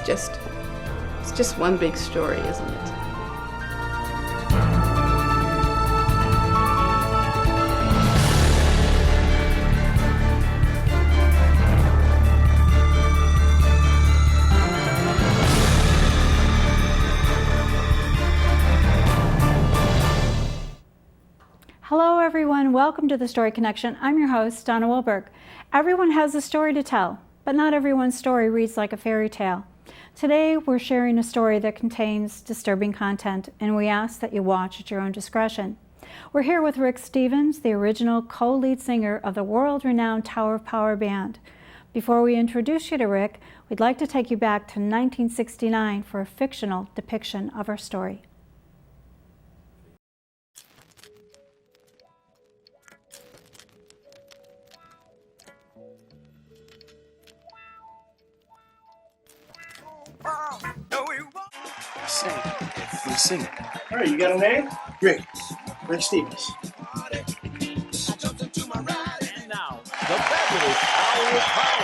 just one big story, isn't it? Hello everyone, welcome to The Story Connection. I'm your host, Donna Wilberg. Everyone has a story to tell, but not everyone's story reads like a fairy tale. Today we're sharing a story that contains disturbing content, and we ask that you watch at your own discretion. We're here with Rick Stevens, the original co-lead singer of the world-renowned Tower of Power band. Before we introduce you to Rick, we'd like to take you back to 1969 for a fictional depiction of our story. Sing. All right, you got a name? Rick Stevens. And now, the fabulous Tower of Power.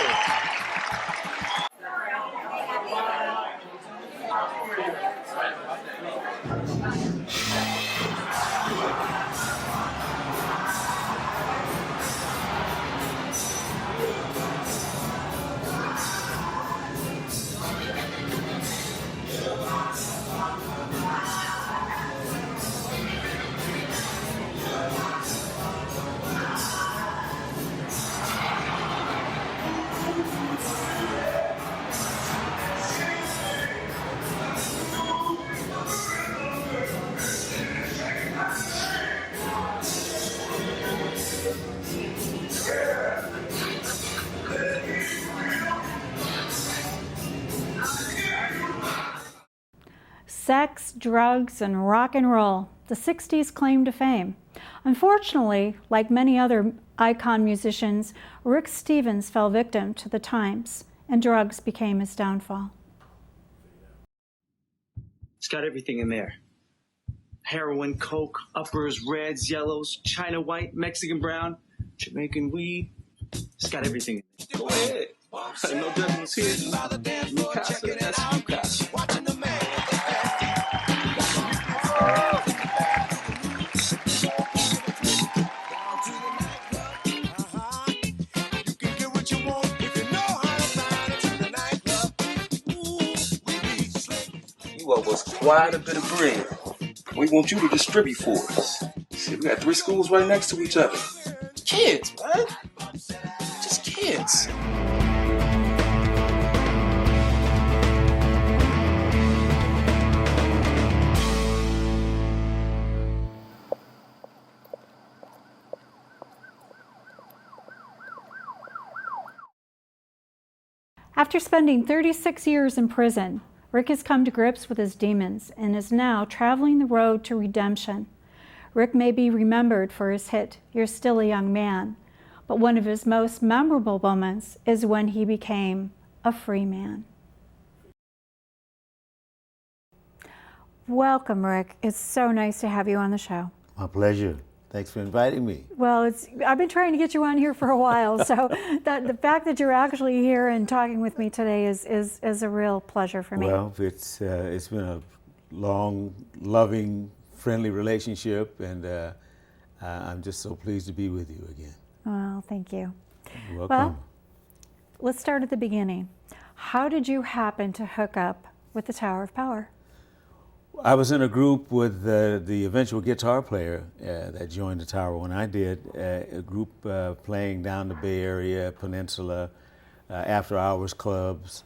Sex, drugs, and rock and roll, the 60s claim to fame. Unfortunately, like many other icon musicians, Rick Stevens fell victim to the times, and drugs became his downfall. It's got everything in there. Heroin, coke, uppers, reds, yellows, China white, Mexican brown, Jamaican weed. It's got everything in there. Go ahead. No judgments here. Mikasa, that's Mikasa. You owe us quite a bit of bread. We want you to distribute for us. See, we got 3 schools right next to each other. Kids, man. Just kids. After spending 36 years in prison, Rick has come to grips with his demons and is now traveling the road to redemption. Rick may be remembered for his hit, You're Still a Young Man, but one of his most memorable moments is when he became a free man. Welcome, Rick. It's so nice to have you on the show. My pleasure. Thanks for inviting me. Well, I've been trying to get you on here for a while, so the fact that you're actually here and talking with me today is a real pleasure for me. Well, it's been a long, loving, friendly relationship, and I'm just so pleased to be with you again. Well, thank you. You're welcome. Well, let's start at the beginning. How did you happen to hook up with the Tower of Power? I was in a group with the eventual guitar player that joined the Tower when I did, a group playing down the Bay Area, Peninsula, after hours clubs.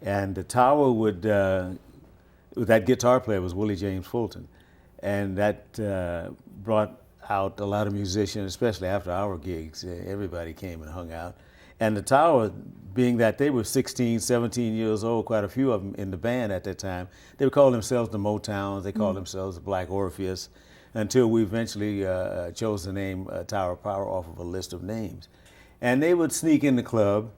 And the Tower would, that guitar player was Willie James Fulton. And that brought out a lot of musicians, especially after hour gigs. Everybody came and hung out. And the Tower, being that they were 16, 17 years old, quite a few of them in the band at that time, they would call themselves the Motowns, they called themselves the Black Orpheus, until we eventually chose the name Tower of Power off of a list of names. And they would sneak in the club,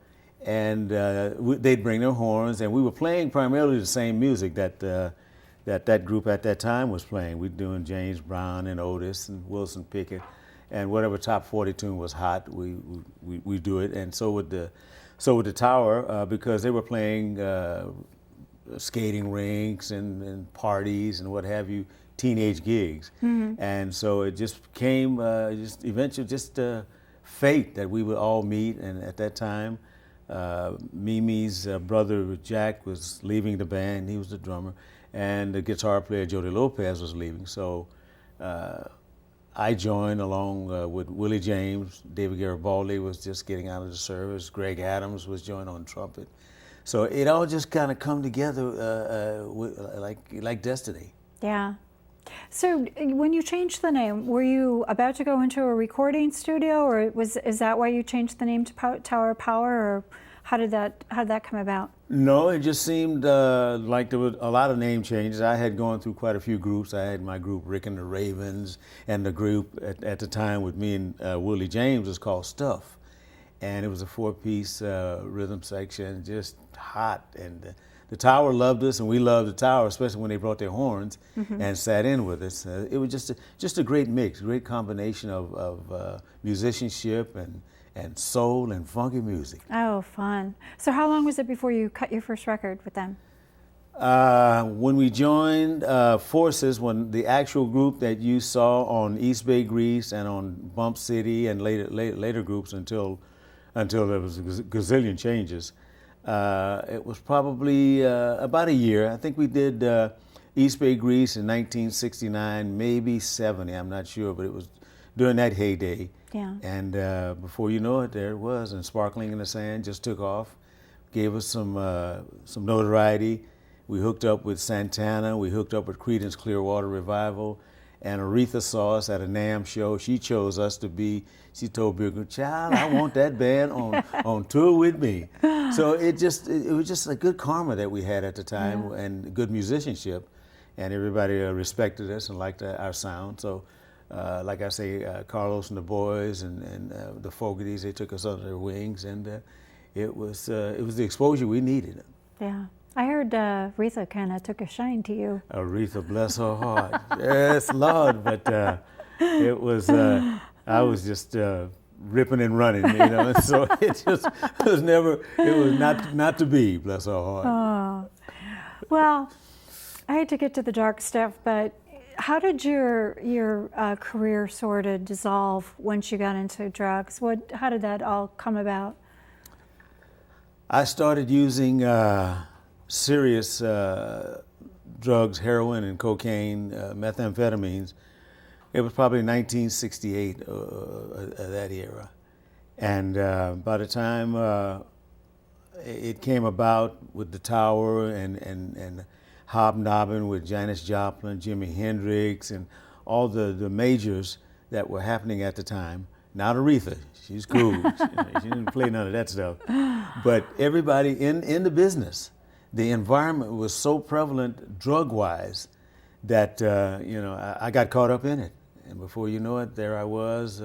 and they'd bring their horns, and we were playing primarily the same music that that group at that time was playing. We're doing James Brown and Otis and Wilson Pickett, and whatever top 40 tune was hot, we do it. And so would the Tower, because they were playing skating rinks and parties and what have you, teenage gigs. And so it just became just eventually just fate that we would all meet. And at that time, Mimi's brother Jack was leaving the band. He was the drummer, and the guitar player Jody Lopez was leaving. So I joined along with Willie James. David Garibaldi was just getting out of the service. Greg Adams was joined on trumpet. So it all just kind of come together like destiny. Yeah. So when you changed the name, were you about to go into a recording studio, or is that why you changed the name to Tower of Power, or how did that come about? No, it just seemed like there was a lot of name changes. I had gone through quite a few groups. I had my group Rick and the Ravens, and the group at the time with me and Willie James was called Stuff, and it was a 4-piece rhythm section, just hot. And the Tower loved us, and we loved the Tower, especially when they brought their horns and sat in with us. It was just a great mix, great combination of musicianship and soul and funky music. Oh, fun. So how long was it before you cut your first record with them? When we joined forces, when the actual group that you saw on East Bay Grease and on Bump City and later groups until there was a gazillion changes, it was probably about a year. I think we did East Bay Grease in 1969, maybe 70, I'm not sure, but it was during that heyday. Yeah. And before you know it, there it was, and Sparkling in the Sand just took off, gave us some notoriety. We hooked up with Santana, we hooked up with Creedence Clearwater Revival, and Aretha saw us at a NAMM show. She chose us to be, she told Bigger, child, I want that band on tour with me. So it was just a good karma that we had at the time, and good musicianship, and everybody respected us and liked our sound. So like I say, Carlos and the boys and the Fogartys, they took us under their wings, and it was the exposure we needed. Yeah. I heard Aretha kind of took a shine to you. Aretha, bless her heart. Yes, Lord, but it was, I was just ripping and running, you know, and so it was not to be, bless her heart. Oh. Well, I hate to get to the dark stuff, but how did your career sort of dissolve once you got into drugs? How did that all come about? I started using serious drugs, heroin and cocaine, methamphetamines. It was probably 1968, that era. And by the time it came about with the Tower and hobnobbing with Janis Joplin, Jimi Hendrix, and all the majors that were happening at the time. Not Aretha, she's cool. she didn't play none of that stuff. But everybody in the business, the environment was so prevalent drug-wise that I got caught up in it. And before you know it, there I was,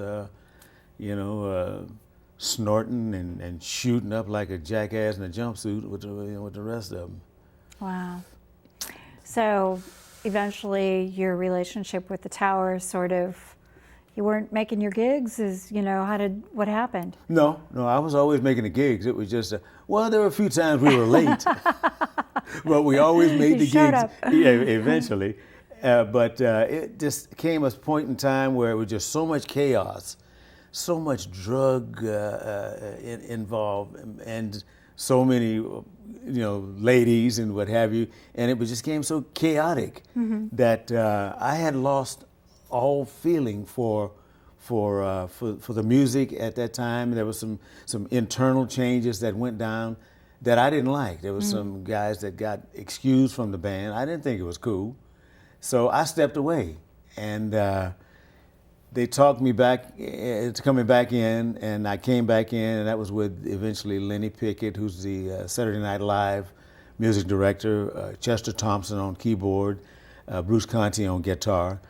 snorting and shooting up like a jackass in a jumpsuit with the rest of them. Wow. So eventually your relationship with the Tower sort of, you weren't making your gigs, what happened? No, I was always making the gigs. It was just, there were a few times we were late, but we always made the gigs. Yeah, eventually. But it just came a point in time where it was just so much chaos, so much drug involved, and so many, ladies and what have you, and it just became so chaotic that I had lost all feeling for the music at that time. There was some internal changes that went down that I didn't like. There was some guys that got excused from the band. I didn't think it was cool. So I stepped away, and they talked me back to coming back in, and I came back in, and that was with eventually Lenny Pickett, who's the Saturday Night Live music director, Chester Thompson on keyboard, Bruce Conti on guitar.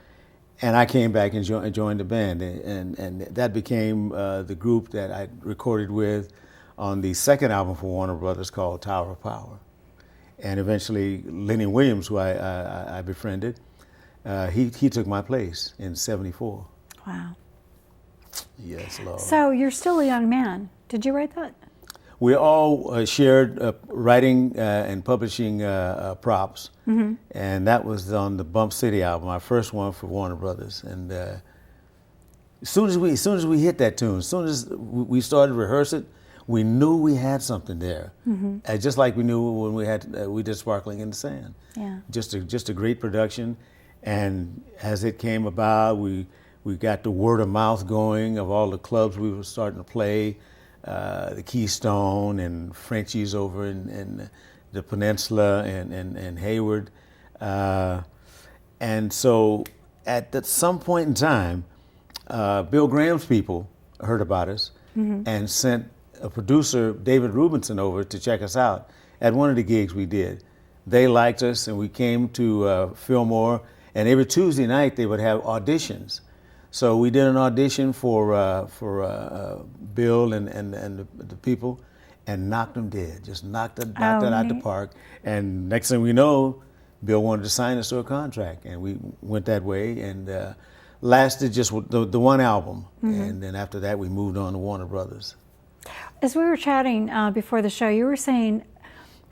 And I came back and joined the band, and that became the group that I recorded with on the second album for Warner Brothers called Tower of Power. And eventually Lenny Williams, who I befriended, he took my place in '74. Wow. Yes, Lord. So you're still a young man. Did you write that? we all shared writing and publishing props, and that was on the Bump City album, our first one for Warner Brothers. And as soon as we hit that tune, as soon as we started to rehearse it, we knew we had something there. Just like we knew when we did Sparkling in the Sand. Yeah. Just a great production, and as it came about, we got the word of mouth going of all the clubs we were starting to play. The Keystone and Frenchie's over in the Peninsula and Hayward. And so at some point in time, Bill Graham's people heard about us and sent a producer, David Rubinson, over to check us out at one of the gigs we did. They liked us, and we came to Fillmore, and every Tuesday night they would have auditions. So we did an audition for Bill and the people, and knocked them dead. Just knocked it out the park. And next thing we know, Bill wanted to sign us to a contract, and we went that way, and lasted just the one album. And then after that, we moved on to Warner Brothers. As we were chatting before the show, you were saying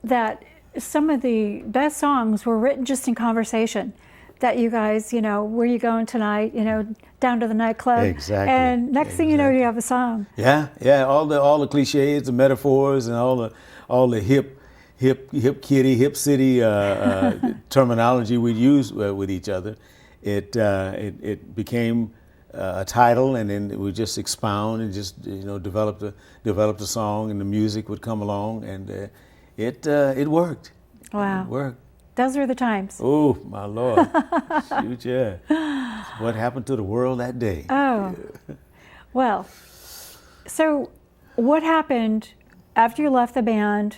that some of the best songs were written just in conversation. That you guys, where you going tonight? Down to the nightclub. Exactly. And next thing you know, you have a song. Yeah. All the cliches, the metaphors, and all the hip kitty, hip city terminology we use with each other. It became a title, and then we just expound and just developed a song, and the music would come along, and it worked. Wow. It worked. Those were the times. Oh, my Lord. Shoot, yeah. What happened to the world that day? Oh. Well, so what happened after you left the band?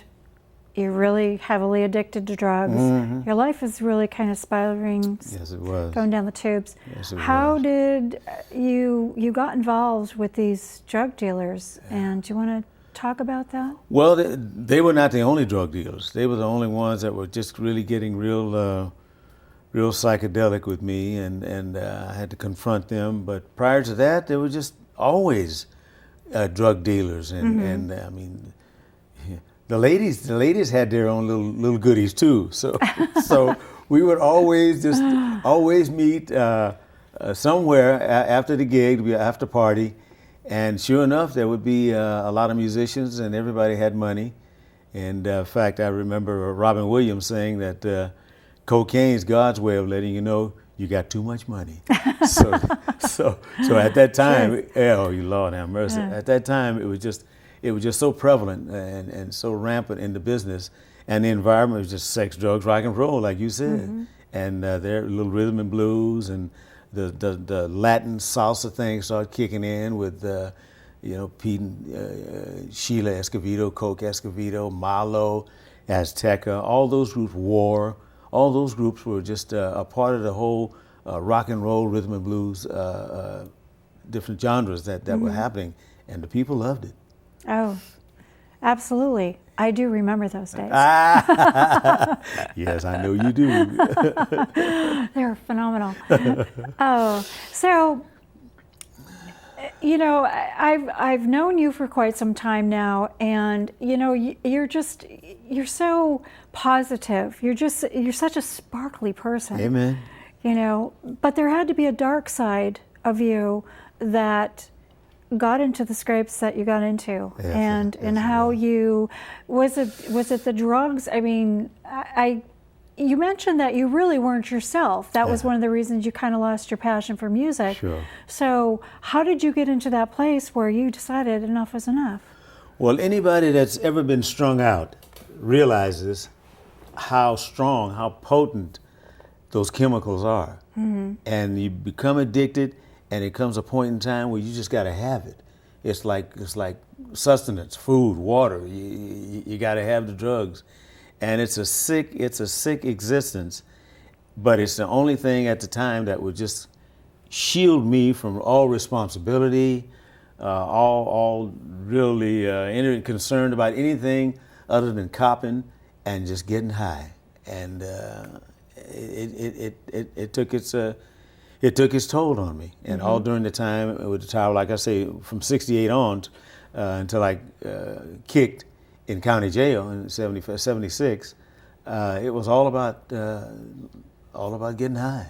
You're really heavily addicted to drugs. Your life was really kind of spiraling. Yes, it was. Going down the tubes. Yes, it How was. did you got involved with these drug dealers? And do you want to talk about that? Well, they were not the only drug dealers. They were the only ones that were just really getting real psychedelic with me, and I had to confront them. But prior to that, they were just always drug dealers, and I mean, the ladies had their own little goodies too. So we would always meet somewhere after the gig, the after party. And sure enough, there would be a lot of musicians, and everybody had money. And in fact, I remember Robin Williams saying that cocaine's God's way of letting you know you got too much money. so at that time, oh, you Lord have mercy. At that time, it was just so prevalent and so rampant in the business, and the environment was just sex, drugs, rock and roll, like you said, and their little rhythm and blues and. The Latin salsa thing started kicking in with, Pete, Sheila Escovedo, Coke Escovedo, Malo, Azteca, all those groups, War, all those groups were just a part of the whole rock and roll, rhythm and blues, different genres that were happening, and the people loved it. Oh, absolutely. I do remember those days. Yes, I know you do. They're phenomenal. Oh, so, I've known you for quite some time now, and, you're so positive. You're such a sparkly person. Amen. But there had to be a dark side of you that got into the scrapes that you got into, yes, and how you was it the drugs? I mean, you mentioned that you really weren't yourself. That was one of the reasons you kind of lost your passion for music. Sure. So how did you get into that place where you decided enough was enough? Well, anybody that's ever been strung out realizes how strong, how potent those chemicals are, and you become addicted. And it comes a point in time where you just got to have it. It's like sustenance, food, water. You got to have the drugs, and it's a sick existence. But it's the only thing at the time that would just shield me from all responsibility, all really any concerned about anything other than copping and just getting high. And it took its toll on me, and all during the time with the Tower, like I say, from '68 on until I kicked, in county jail in 76, it was all about getting high.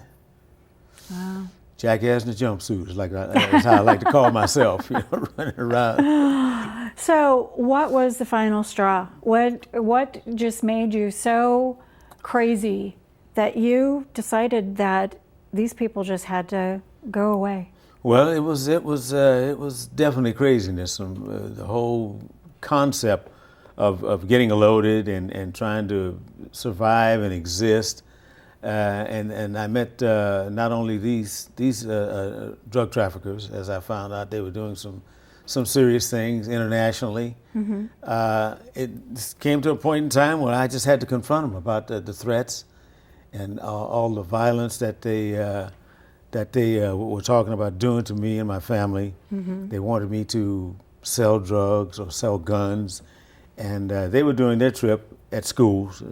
Wow. Jackass in a jumpsuit is that's how I like to call myself, running around. So, what was the final straw? What just made you so crazy that you decided that these people just had to go away? Well, it was definitely craziness. The whole concept of getting loaded and trying to survive and exist. And I met not only these drug traffickers, as I found out they were doing some serious things internationally. Mm-hmm. It came to a point in time where I just had to confront them about the threats and all the violence that they were talking about doing to me and my family. Mm-hmm. They wanted me to sell drugs or sell guns, and they were doing their trip at schools,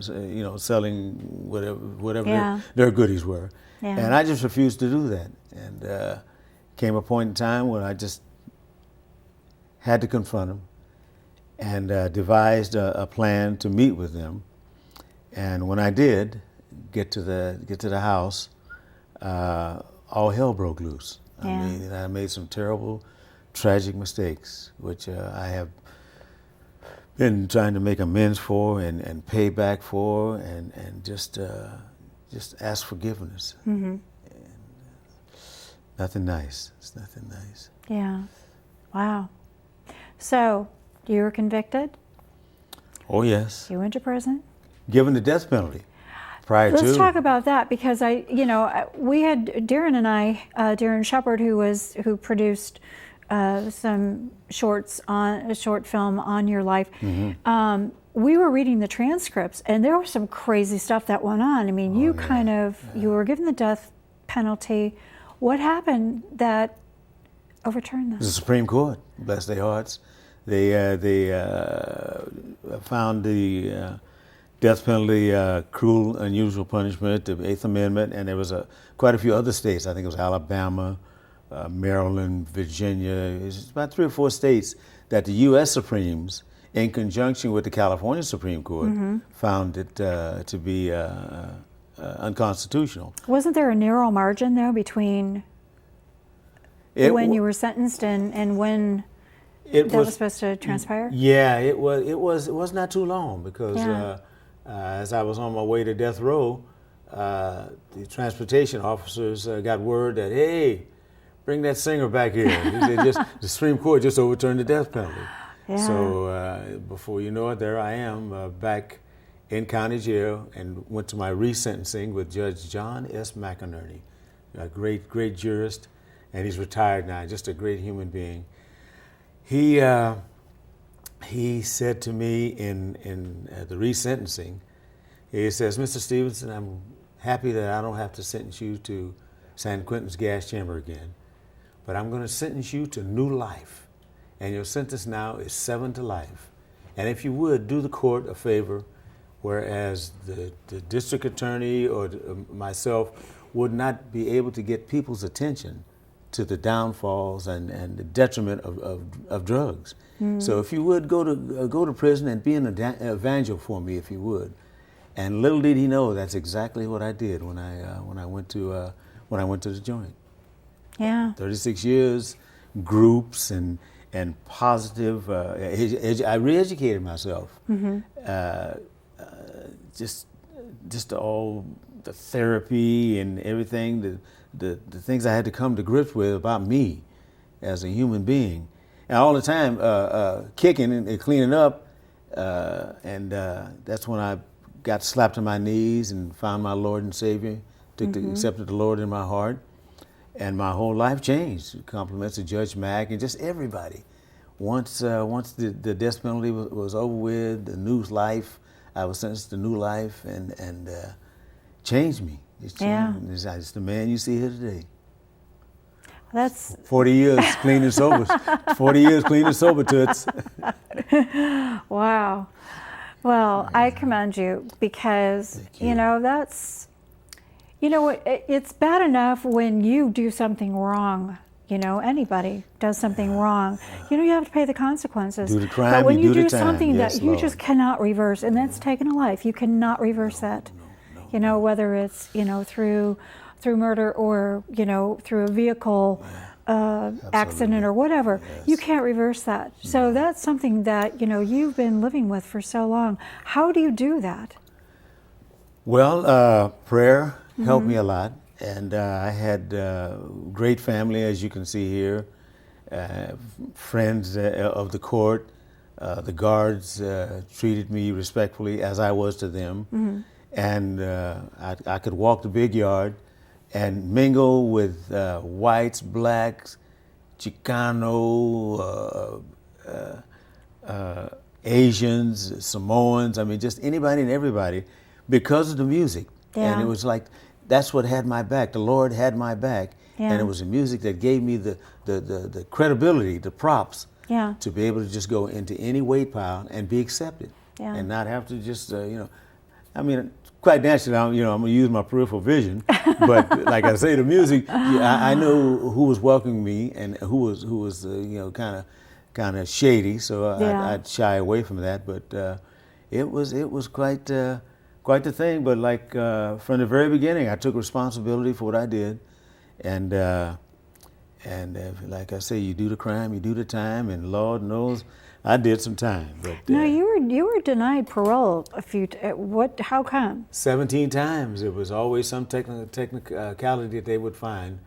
selling whatever their goodies were. Yeah. And I just refused to do that. And came a point in time when I just had to confront them and devised a plan to meet with them. And when I did get to the house, all hell broke loose. Yeah. I made some terrible, tragic mistakes, which I have been trying to make amends for and pay back for, and just ask forgiveness. Mm-hmm. And nothing nice. It's nothing nice. Yeah. Wow. So you were convicted? Oh yes. You went to prison? Given the death penalty. Let's talk about that, because we had Darren and I, Darren Shepard, who produced some short film on your life. Mm-hmm. We were reading the transcripts, and there was some crazy stuff that went on. I mean, you were given the death penalty. What happened that overturned that? The Supreme Court, bless their hearts. They found the death penalty cruel, unusual punishment, the Eighth Amendment, and there was quite a few other states. I think it was Alabama, Maryland, Virginia. It's about 3 or 4 states that the U.S. Supremes, in conjunction with the California Supreme Court, mm-hmm. found it to be unconstitutional. Wasn't there a narrow margin, though, between when you were sentenced and when that was supposed to transpire? Yeah, it was not too long, because as I was on my way to death row, the transportation officers got word that, hey, bring that singer back here. The Supreme Court just overturned the death penalty. Yeah. So before you know it, there I am back in county jail, and went to my resentencing with Judge John S. McInerney, a great jurist, and he's retired now, just a great human being. He said to me in the resentencing, he says, Mr. Stevenson, I'm happy that I don't have to sentence you to San Quentin's gas chamber again, but I'm going to sentence you to new life. And your sentence now is 7 to life. And if you would, do the court a favor, whereas the district attorney or myself would not be able to get people's attention to the downfalls and the detriment of drugs. Mm. So if you would, go to prison and be an evangel for me, if you would. And little did he know that's exactly what I did when I went to the joint. Yeah. 36 years, groups and positive. I re-educated myself. Mm-hmm. Just all the therapy and everything, the things I had to come to grips with about me as a human being, and all the time kicking and cleaning up, and that's when I got slapped on my knees and found my Lord and Savior, accepted the Lord in my heart, and my whole life changed. Compliments of Judge Mack and just everybody. Once the death penalty was over with, the new life, I was sentenced to new life, and changed me. It's changed. Yeah. It's the man you see here today. That's 40 years clean and sober. 40 years clean and sober, Toots. Wow. Well, I commend you, because it's bad enough when you do something wrong anybody does something wrong, you have to pay the consequences. Do the crime, but when you you do do the time. something Yes, that you Lord. just cannot reverse, and that's taking a life, you cannot reverse that. Whether it's through murder or through a vehicle accident or whatever, you can't reverse that. So that's something that you've been living with for so long. How do you do that? Well, prayer helped me a lot, and I had great family, as you can see here, friends of the court. The guards treated me respectfully, as I was to them, and I could walk the big yard and mingle with whites, blacks, Chicano, Asians, Samoans, just anybody and everybody, because of the music. Yeah. And it was like, that's what had my back. The Lord had my back. Yeah. And it was the music that gave me the credibility, the props, Yeah. to be able to just go into any weight pile and be accepted. Yeah. And not have to just, quite naturally, I'm going to use my peripheral vision, but like I say, the music, I know who was welcoming me and who was kind of shady, so Yeah. I'd shy away from that. But it was quite the thing. But like from the very beginning, I took responsibility for what I did, and like I say, you do the crime, you do the time, and Lord knows I did some time. But No, you were denied parole a few. How come? 17 times. It was always some technicality that they would find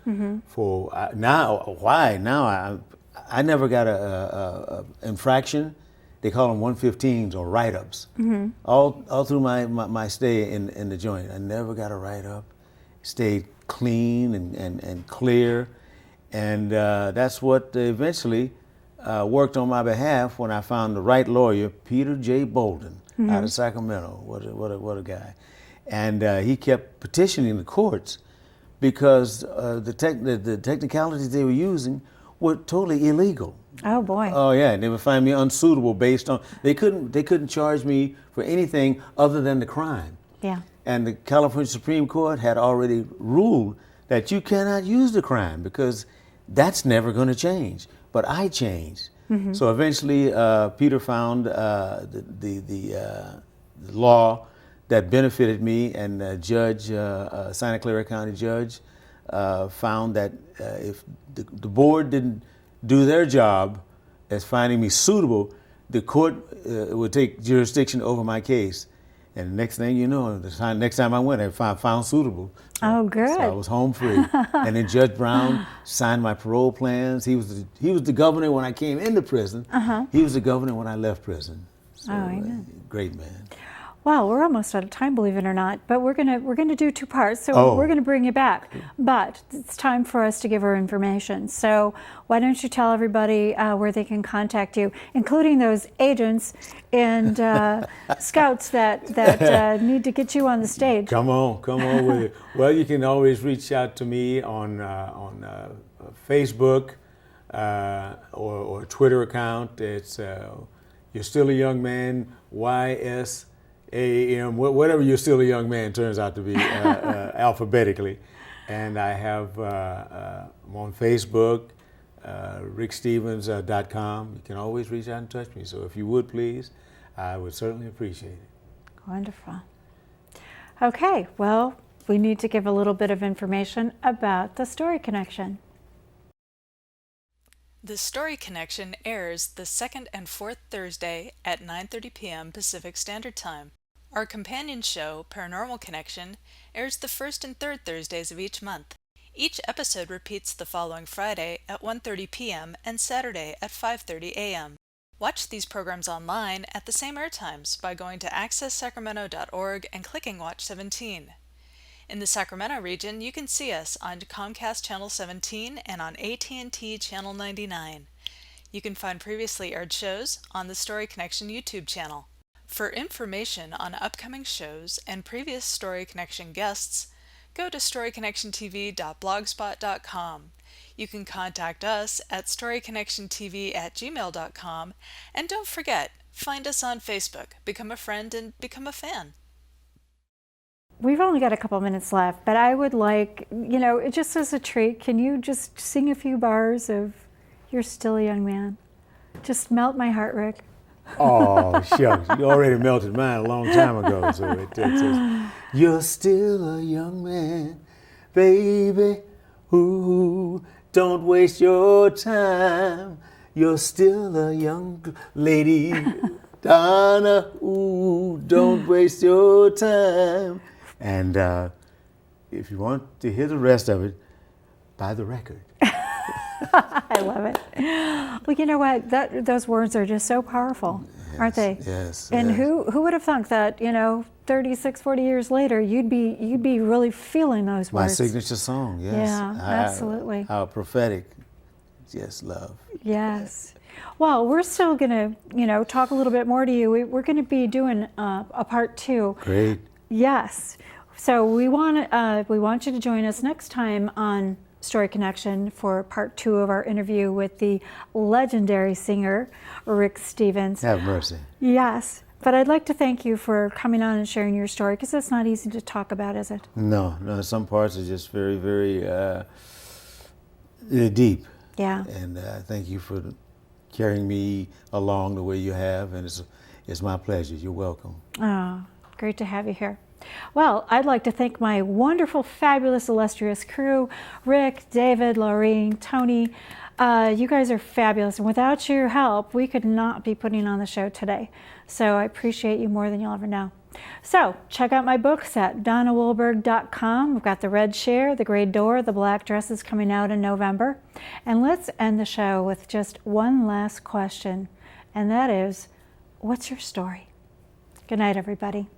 for now. Why now? I never got a infraction. They call them 115s or write-ups. All through my stay in the joint, I never got a write-up. Stayed clean and clear, and that's what eventually worked on my behalf when I found the right lawyer, Peter J. Bolden, out of Sacramento. What a guy! And he kept petitioning the courts because the technicalities they were using were totally illegal. Oh boy. Oh yeah, and they would find me unsuitable based on they couldn't charge me for anything other than the crime. Yeah. And the California Supreme Court had already ruled that you cannot use the crime because that's never going to change. But I changed. So eventually, Peter found the law that benefited me, and Santa Clara County judge, found that if the board didn't do their job as finding me suitable, the court would take jurisdiction over my case. And the next thing you know, next time I went, I found suitable. Oh, good. So I was home free. And then Judge Brown signed my parole plans. He was the governor when I came into prison. He was the governor when I left prison. So, amen. Great man. Well, we're almost out of time, believe it or not, but we're gonna do two parts, so Oh. we're gonna bring you back. But it's time for us to give our information. So why don't you tell everybody where they can contact you, including those agents and scouts that need to get you on the stage. Come on with it. Well, you can always reach out to me on Facebook or Twitter account. It's You're Still a Young Man, YSAM, whatever You're Still a Young Man turns out to be alphabetically. And I have, I'm on Facebook, rickstevens.com. You can always reach out and touch me. So if you would, please, I would certainly appreciate it. Wonderful. Okay, well, we need to give a little bit of information about the Story Connection. The Story Connection airs the second and fourth Thursday at 9:30 p.m. Pacific Standard Time. Our companion show, Paranormal Connection, airs the first and third Thursdays of each month. Each episode repeats the following Friday at 1:30 p.m. and Saturday at 5:30 a.m. Watch these programs online at the same airtimes by going to accesssacramento.org and clicking Watch 17. In the Sacramento region, you can see us on Comcast Channel 17 and on AT&T Channel 99. You can find previously aired shows on the Story Connection YouTube channel. For information on upcoming shows and previous Story Connection guests, go to storyconnectiontv.blogspot.com. You can contact us at storyconnectiontv@gmail.com, and don't forget, find us on Facebook, become a friend, and become a fan. we've only got a couple minutes left, but I would like, just as a treat, can you just sing a few bars of You're Still a Young Man? Just melt my heart, Rick. Oh, shucks. You already melted mine a long time ago. So it says, you're still a young man, baby. Ooh, don't waste your time. You're still a young lady. Donna, ooh, don't waste your time. And if you want to hear the rest of it, buy the record. I love it. Well, you know what? Those words are just so powerful, aren't they? Yes. And yes. who would have thunk that, 36, 40 years later, you'd be really feeling those My words. signature song, yes. Yeah, absolutely. Our prophetic, yes, love. Yes. Well, we're still going to, talk a little bit more to you. We're going to be doing a part 2. Great. Yes. So we want you to join us next time on Story Connection for part 2 of our interview with the legendary singer, Rick Stevens. Have mercy. Yes. But I'd like to thank you for coming on and sharing your story, because it's not easy to talk about, is it? No. Some parts are just very, very deep. Yeah. And thank you for carrying me along the way you have, and it's my pleasure. You're welcome. Oh, great to have you here. Well, I'd like to thank my wonderful, fabulous, illustrious crew, Rick, David, Laureen, Tony. You guys are fabulous, and without your help, we could not be putting on the show today. So I appreciate you more than you'll ever know. So check out my books at donnawoolberg.com. We've got The Red Chair, The Gray Door, The Black Dress is coming out in November. And let's end the show with just one last question, and that is, what's your story? Good night, everybody.